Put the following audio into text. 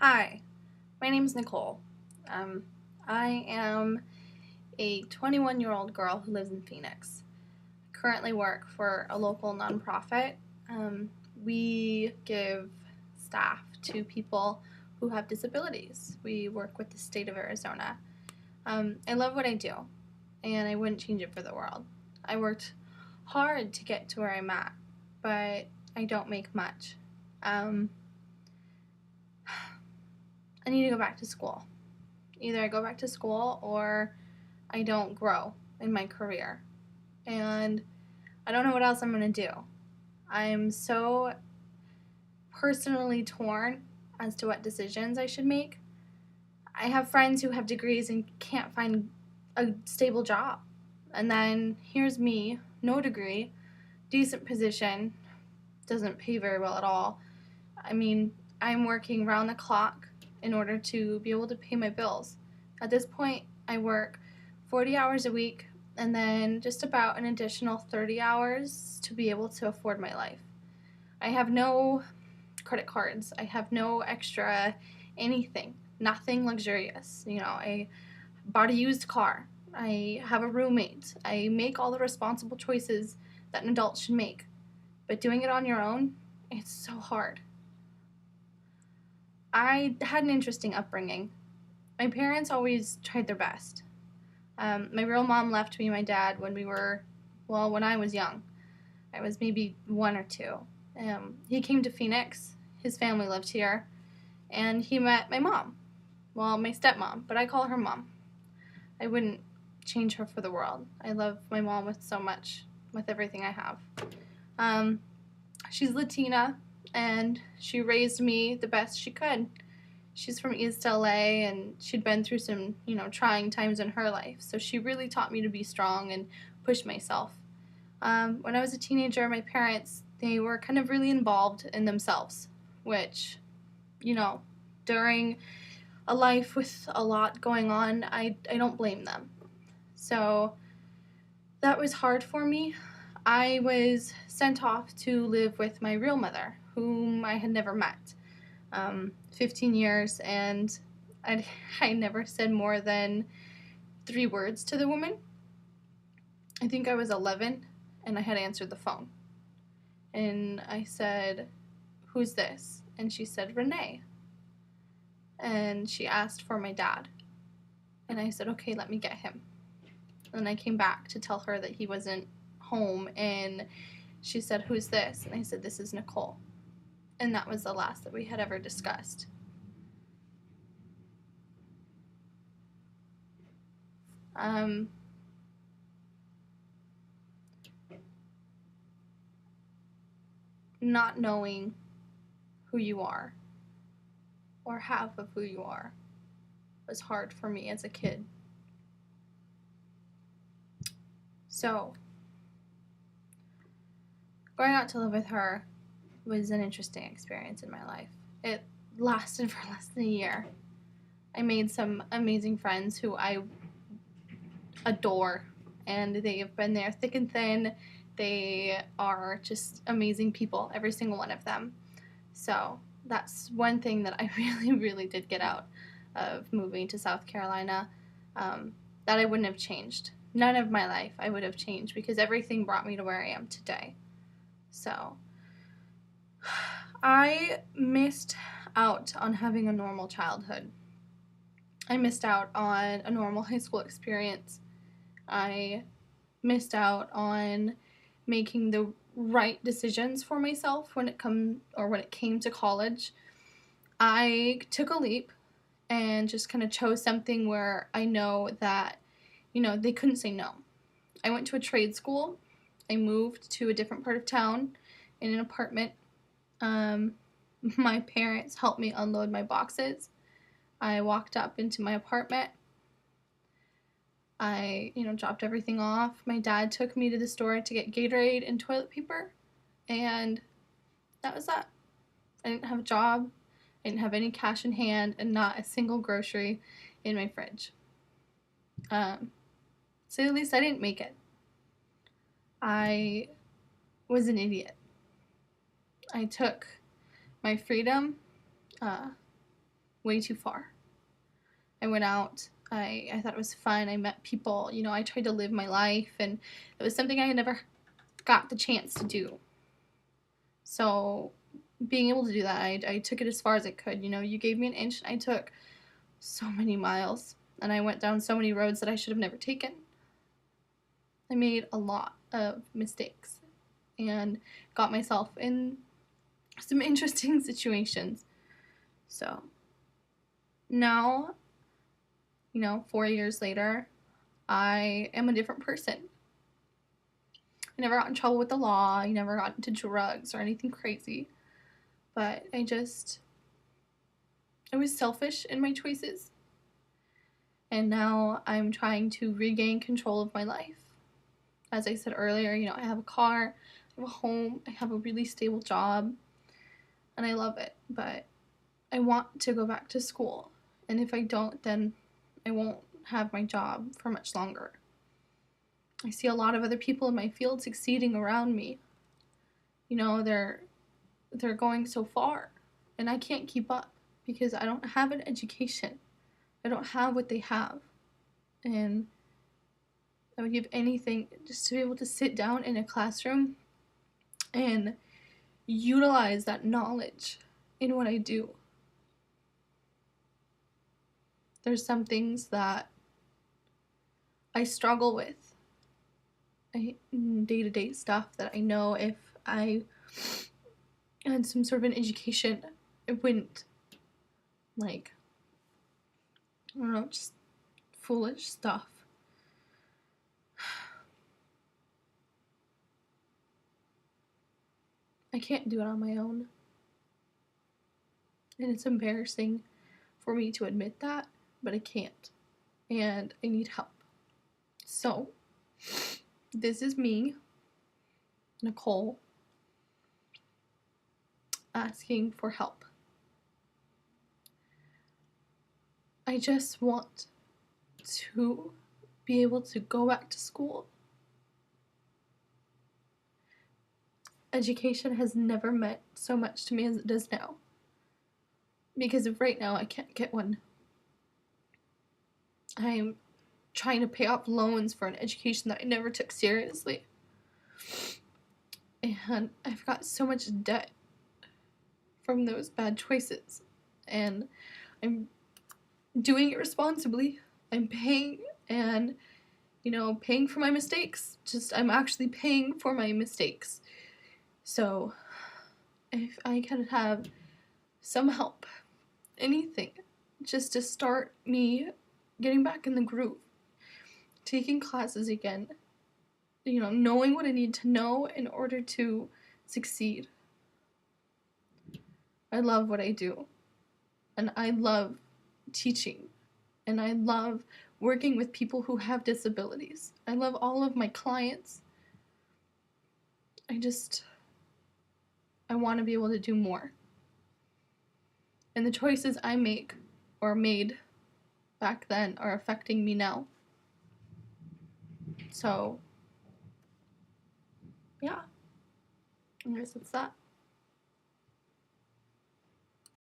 Hi, my name is Nicole. Um, I am a 21-year-old girl who lives in Phoenix. I currently work for a local nonprofit. Um, we give staff to people who have disabilities. We work with the state of Arizona. I love what I do, and I wouldn't change it for the world. I worked hard to get to where I'm at, but I don't make much. Um, I need to go back to school. Either I go back to school or I don't grow in my career. And I don't know what else I'm going to do. I'm so personally torn as to what decisions I should make. I have friends who have degrees and can't find a stable job. And then here's me, no degree, decent position, doesn't pay very well at all. I mean, I'm working round the clock in order to be able to pay my bills. At this point, I work 40 hours a week and then just about an additional 30 hours to be able to afford my life. I have no credit cards. I have no extra anything. Nothing luxurious. I bought a used car. I have a roommate. I make all the responsible choices that an adult should make. But doing it on your own, it's so hard. I had an interesting upbringing. My parents always tried their best. My real mom left me and my dad when I was young. I was maybe one or two. He came to Phoenix. His family lived here. And he met my mom. Well, my stepmom, but I call her mom. I wouldn't change her for the world. I love my mom with everything I have. She's Latina, and she raised me the best she could. She's from East LA, and she'd been through some, trying times in her life. So she really taught me to be strong and push myself. When I was a teenager, my parents, they were kind of really involved in themselves, which, during a life with a lot going on, I don't blame them. So that was hard for me. I was sent off to live with my real mother, whom I had never met. 15 years, and I never said more than 3 words to the woman. I think I was 11, and I had answered the phone. And I said, "Who's this?" And she said, "Renee." And she asked for my dad. And I said, "Okay, let me get him." And I came back to tell her that he wasn't home, and she said, "Who's this?" And I said, "This is Nicole." And that was the last that we had ever discussed. Not knowing who you are or half of who you are was hard for me as a kid. So, going out to live with her was an interesting experience in my life. It lasted for less than a year. I made some amazing friends who I adore, and they have been there thick and thin. They are just amazing people, every single one of them. So that's one thing that I really, really did get out of moving to South Carolina, that I wouldn't have changed. None of my life I would have changed, because everything brought me to where I am today. So I missed out on having a normal childhood. I missed out on a normal high school experience. I missed out on making the right decisions for myself when it came to college. I took a leap and just kind of chose something where I know that, they couldn't say no. I went to a trade school. I moved to a different part of town in an apartment. My parents helped me unload my boxes. I walked up into my apartment. I, dropped everything off. My dad took me to the store to get Gatorade and toilet paper, and that was that. I didn't have a job. I didn't have any cash in hand, and not a single grocery in my fridge. So at least I didn't make it. I was an idiot. I took my freedom way too far. I went out. I thought it was fun. I met people. I tried to live my life, and it was something I had never got the chance to do. So being able to do that, I took it as far as I could. You gave me an inch, and I took so many miles, and I went down so many roads that I should have never taken. I made a lot of mistakes and got myself in some interesting situations. So now, 4 years later, I am a different person. I never got in trouble with the law. I never got into drugs or anything crazy. But I was selfish in my choices. And now I'm trying to regain control of my life. As I said earlier, I have a car, I have a home, I have a really stable job, and I love it. But I want to go back to school. And if I don't, then I won't have my job for much longer. I see a lot of other people in my field succeeding around me. They're going so far, and I can't keep up because I don't have an education. I don't have what they have. And I would give anything just to be able to sit down in a classroom and utilize that knowledge in what I do. There's some things that I struggle with, day-to-day stuff that I know if I had some sort of an education, it wouldn't, I don't know, just foolish stuff. I can't do it on my own. And it's embarrassing for me to admit that, but I can't. And I need help. So, this is me, Nicole, asking for help. I just want to be able to go back to school. Education has never meant so much to me as it does now. Because of right now, I can't get one. I'm trying to pay off loans for an education that I never took seriously. And I've got so much debt from those bad choices. And I'm doing it responsibly. I'm paying and, paying for my mistakes. I'm actually paying for my mistakes. So, if I can have some help, anything, just to start me getting back in the groove, taking classes again, knowing what I need to know in order to succeed. I love what I do, and I love teaching, and I love working with people who have disabilities. I love all of my clients. I want to be able to do more. And the choices I make or made back then are affecting me now. So, yeah, I guess that's that.